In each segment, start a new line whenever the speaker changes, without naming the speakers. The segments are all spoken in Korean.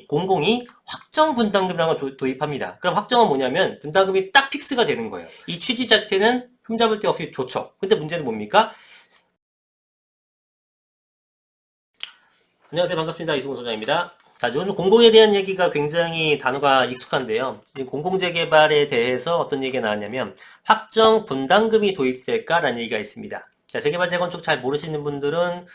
공공이 확정 분담금이라는 걸 도입합니다. 그럼 확정은 뭐냐면 분담금이 딱 픽스가 되는 거예요. 이 취지 자체는 흠잡을 데 없이 좋죠. 근데 문제는 뭡니까? 안녕하세요. 반갑습니다. 이승훈 소장입니다. 자, 오늘 공공에 대한 얘기가 굉장히 단어가 익숙한데요. 지금 공공재개발에 대해서 어떤 얘기가 나왔냐면 확정 분담금이 도입될까라는 얘기가 있습니다. 자, 재개발 재건축 잘 모르시는 분들은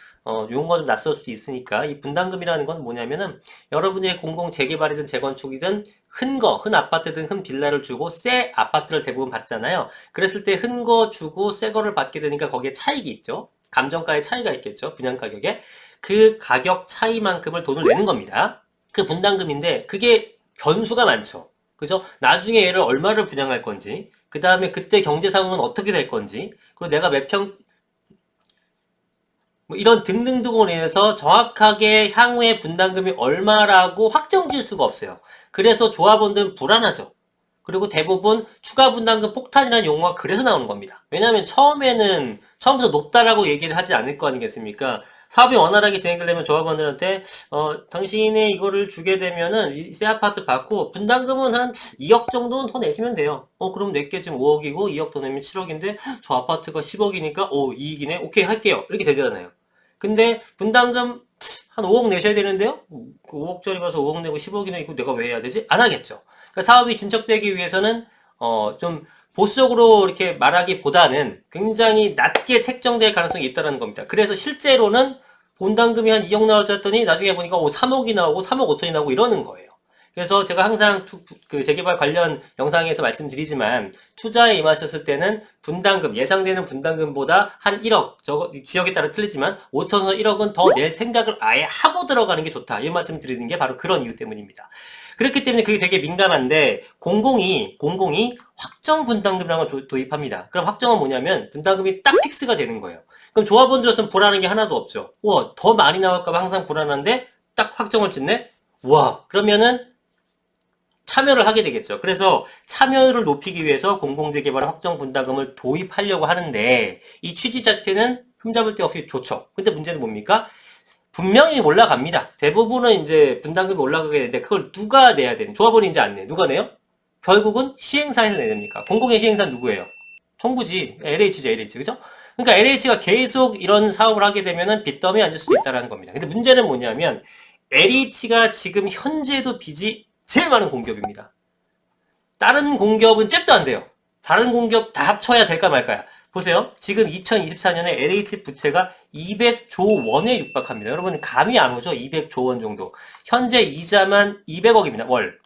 용어가 좀 낯설 수도 있으니까 이 분담금이라는 건 뭐냐면은 여러분의 공공 재개발이든 재건축이든 흔 아파트든 흔 빌라를 주고 새 아파트를 대부분 받잖아요. 그랬을 때 흔 거 주고 새 거를 받게 되니까 거기에 차익이 있죠. 감정가의 차이가 있겠죠. 분양 가격에. 그 가격 차이만큼을 돈을 내는 겁니다. 그 분담금인데 그게 변수가 많죠. 그죠? 나중에 얘를 얼마를 분양할 건지, 그 다음에 그때 경제 상황은 어떻게 될 건지, 그리고 내가 몇 평, 뭐 이런 등등등으로 인해서 정확하게 향후에 분담금이 얼마라고 확정 지을 수가 없어요. 그래서 조합원들은 불안하죠. 그리고 대부분 추가 분담금 폭탄이라는 용어가 그래서 나오는 겁니다. 왜냐하면 처음부터 높다라고 얘기를 하지 않을 거 아니겠습니까? 사업이 원활하게 진행되려면 조합원들한테 당신이 이거를 주게 되면은 이 새 아파트 받고 분담금은 한 2억 정도는 더 내시면 돼요. 그럼 내게 지금 5억이고 2억 더 내면 7억인데 저 아파트가 10억이니까 이익이네. 오케이 할게요. 이렇게 되잖아요. 근데 분담금 한 5억 내셔야 되는데요. 5억짜리 가서 5억 내고 10억이나 이거 내가 왜 해야 되지? 안 하겠죠. 그러니까 사업이 진척되기 위해서는 좀 보수적으로 이렇게 말하기보다는 굉장히 낮게 책정될 가능성이 있다는 겁니다. 그래서 실제로는 분담금이 한 2억 나올 줄 알았더니 나중에 보니까 3억이 나오고 3억 5천이 나오고 이러는 거예요. 그래서 제가 항상 그 재개발 관련 영상에서 말씀드리지만 투자에 임하셨을 때는 분담금, 예상되는 분담금보다 한 1억, 지역에 따라 틀리지만 5천에서 1억은 더 낼 생각을 아예 하고 들어가는 게 좋다. 이 말씀 드리는 게 바로 그런 이유 때문입니다. 그렇기 때문에 그게 되게 민감한데 공공이 확정 분담금이라는 걸 도입합니다. 그럼 확정은 뭐냐면 분담금이 딱 픽스가 되는 거예요. 그럼 조합원들로서는 불안한 게 하나도 없죠. 우와, 더 많이 나올까 봐 항상 불안한데 딱 확정을 짓네? 우와, 그러면은 참여를 하게 되겠죠. 그래서 참여를 높이기 위해서 공공재개발 확정 분담금을 도입하려고 하는데 이 취지 자체는 흠잡을 데 없이 좋죠. 근데 문제는 뭡니까? 분명히 올라갑니다. 대부분은 이제 분담금이 올라가게 되는데 그걸 누가 내야 되는? 조합원이 이제 안 내. 누가 내요? 결국은 시행사에서 내냅니까? 공공의 시행사는 누구예요? 정부지. LH죠, LH. 그죠? 그러니까 LH가 계속 이런 사업을 하게 되면은 빚더미에 앉을 수도 있다는 겁니다. 근데 문제는 뭐냐면 LH가 지금 현재도 빚이 제일 많은 공기업입니다. 다른 공기업은 잽도 안 돼요. 다른 공기업 다 합쳐야 될까 말까요? 보세요. 지금 2024년에 LH 부채가 200조 원에 육박합니다. 여러분 감이 안 오죠? 200조 원 정도. 현재 이자만 200억입니다. 월.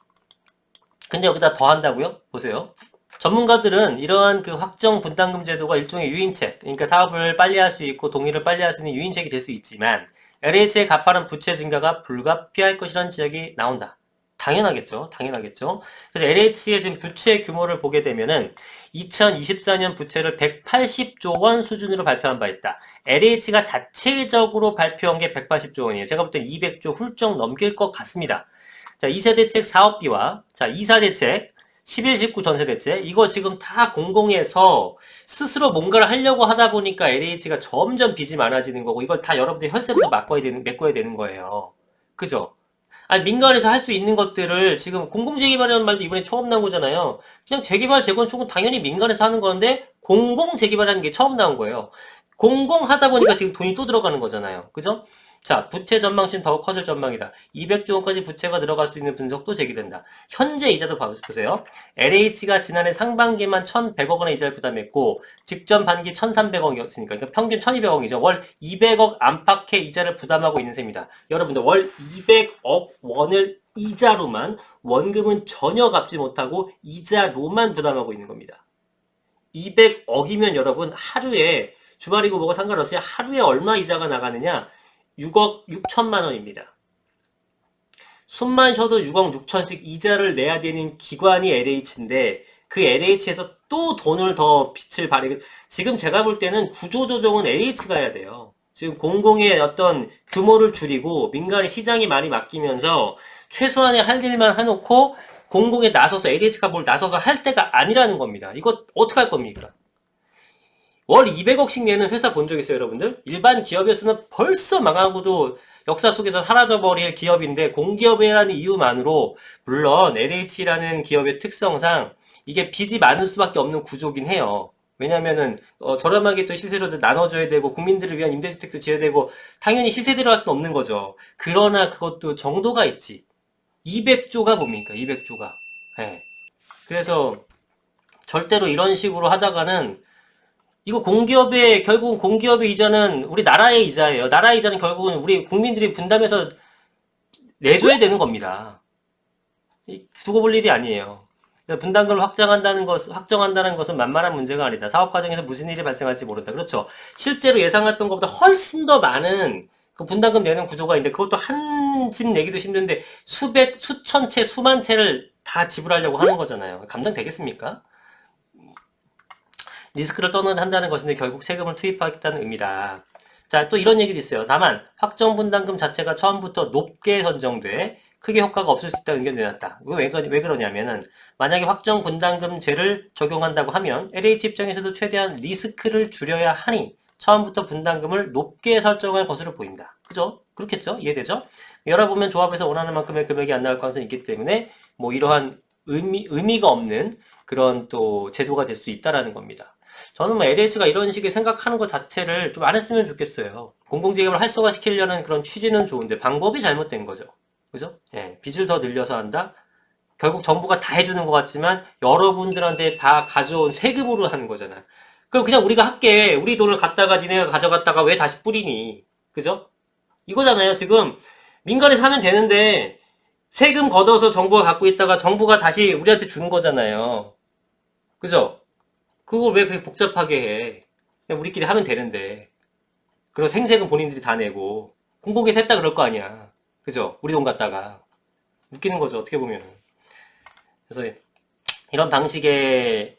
근데 여기다 더 한다고요? 보세요. 전문가들은 이러한 그 확정 분담금 제도가 일종의 유인책, 그러니까 사업을 빨리 할 수 있고 동의를 빨리 할 수 있는 유인책이 될 수 있지만 LH의 가파른 부채 증가가 불가피할 것이라는 지적이 나온다. 당연하겠죠. 당연하겠죠. 그래서 LH의 지금 부채 규모를 보게 되면은 2024년 부채를 180조 원 수준으로 발표한 바 있다. LH가 자체적으로 발표한 게 180조 원이에요. 제가 볼 땐 200조 훌쩍 넘길 것 같습니다. 자, 2세 대책 사업비와 2사 대책 11, 19 전세 대책 이거 지금 다 공공에서 스스로 뭔가를 하려고 하다 보니까 LH가 점점 빚이 많아지는 거고 이걸 다 여러분들이 혈세부터 메꿔야 되는 거예요. 그죠? 아니 민간에서 할 수 있는 것들을 지금 공공재개발이라는 말도 이번에 처음 나온 거잖아요. 그냥 재개발, 재건축은 당연히 민간에서 하는 건데 공공재개발이라는 게 처음 나온 거예요. 공공하다 보니까 지금 돈이 또 들어가는 거잖아요. 그죠? 자, 부채 전망치는 더 커질 전망이다. 200조 원까지 부채가 들어갈 수 있는 분석도 제기된다. 현재 이자도 보세요. LH가 지난해 상반기만 1,100억 원의 이자를 부담했고 직전 반기 1,300억이었으니까 그러니까 평균 1,200억이죠. 월 200억 안팎의 이자를 부담하고 있는 셈입니다. 여러분들 월 200억 원을 이자로만 원금은 전혀 갚지 못하고 이자로만 부담하고 있는 겁니다. 200억이면 여러분 하루에 주말이고 뭐고 상관없이 하루에 얼마 이자가 나가느냐? 6억 6천만 원입니다. 숨만 쉬어도 6억 6천씩 이자를 내야 되는 기관이 LH인데 그 LH에서 또 돈을 더 빚을 발행 지금 제가 볼 때는 구조조정은 LH가 해야 돼요. 지금 공공의 어떤 규모를 줄이고 민간의 시장이 많이 맡기면서 최소한의 할 일만 해놓고 공공에 나서서 LH가 뭘 나서서 할 때가 아니라는 겁니다. 이거 어떻게 할 겁니까? 월 200억씩 내는 회사 본 적 있어요, 여러분들? 일반 기업에서는 벌써 망하고도 역사 속에서 사라져버릴 기업인데 공기업이라는 이유만으로 물론 LH라는 기업의 특성상 이게 빚이 많을 수밖에 없는 구조긴 해요. 왜냐면은 저렴하게 또 시세로도 나눠줘야 되고 국민들을 위한 임대주택도 지어야 되고 당연히 시세대로 할 수는 없는 거죠. 그러나 그것도 정도가 있지. 200조가 뭡니까? 200조가. 예. 그래서 절대로 이런 식으로 하다가는 이거 결국은 공기업의 이자는 우리 나라의 이자예요. 나라의 이자는 결국은 우리 국민들이 분담해서 내줘야 되는 겁니다. 두고 볼 일이 아니에요. 분담금을 확정한다는 것은 만만한 문제가 아니다. 사업 과정에서 무슨 일이 발생할지 모른다. 그렇죠. 실제로 예상했던 것보다 훨씬 더 많은 그 분담금 내는 구조가 있는데 그것도 한 집 내기도 힘든데 수천 채, 수만 채를 다 지불하려고 하는 거잖아요. 감당되겠습니까? 리스크를 떠난다는 것인데 결국 세금을 투입하겠다는 의미다. 자, 또 이런 얘기도 있어요. 다만 확정 분담금 자체가 처음부터 높게 선정돼 크게 효과가 없을 수 있다는 의견을 내놨다. 이거 왜 그러냐면은 만약에 확정 분담금제를 적용한다고 하면 LH 입장에서도 최대한 리스크를 줄여야 하니 처음부터 분담금을 높게 설정할 것으로 보인다. 그죠? 그렇겠죠? 이해되죠? 열어보면 조합에서 원하는 만큼의 금액이 안 나올 가능성이 있기 때문에 뭐 이러한 의미가 없는 그런 또 제도가 될 수 있다라는 겁니다. 저는 뭐 LH가 이런 식의 생각하는 것 자체를 좀 안 했으면 좋겠어요. 공공지급을 활성화시키려는 그런 취지는 좋은데 방법이 잘못된 거죠. 그죠? 예, 빚을 더 늘려서 한다? 결국 정부가 다 해주는 것 같지만 여러분들한테 다 가져온 세금으로 하는 거잖아. 그럼 그냥 우리가 할게. 우리 돈을 갖다가 니네가 가져갔다가 왜 다시 뿌리니? 그죠? 이거잖아요. 지금 민간에서 하면 되는데 세금 걷어서 정부가 갖고 있다가 정부가 다시 우리한테 주는 거잖아요. 그죠? 그걸 왜 그렇게 복잡하게 해? 그냥 우리끼리 하면 되는데. 그리고 생색은 본인들이 다 내고 공공에서 했다 그럴 거 아니야. 그죠? 우리 돈 갖다가 웃기는 거죠. 어떻게 보면. 그래서 이런 방식의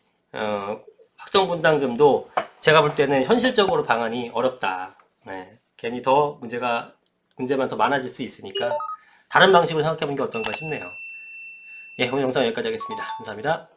확정 분담금도 제가 볼 때는 현실적으로 방안이 어렵다. 네. 괜히 더 문제만 더 많아질 수 있으니까 다른 방식으로 생각해보는 게 어떤가 싶네요. 예, 오늘 영상 여기까지 하겠습니다. 감사합니다.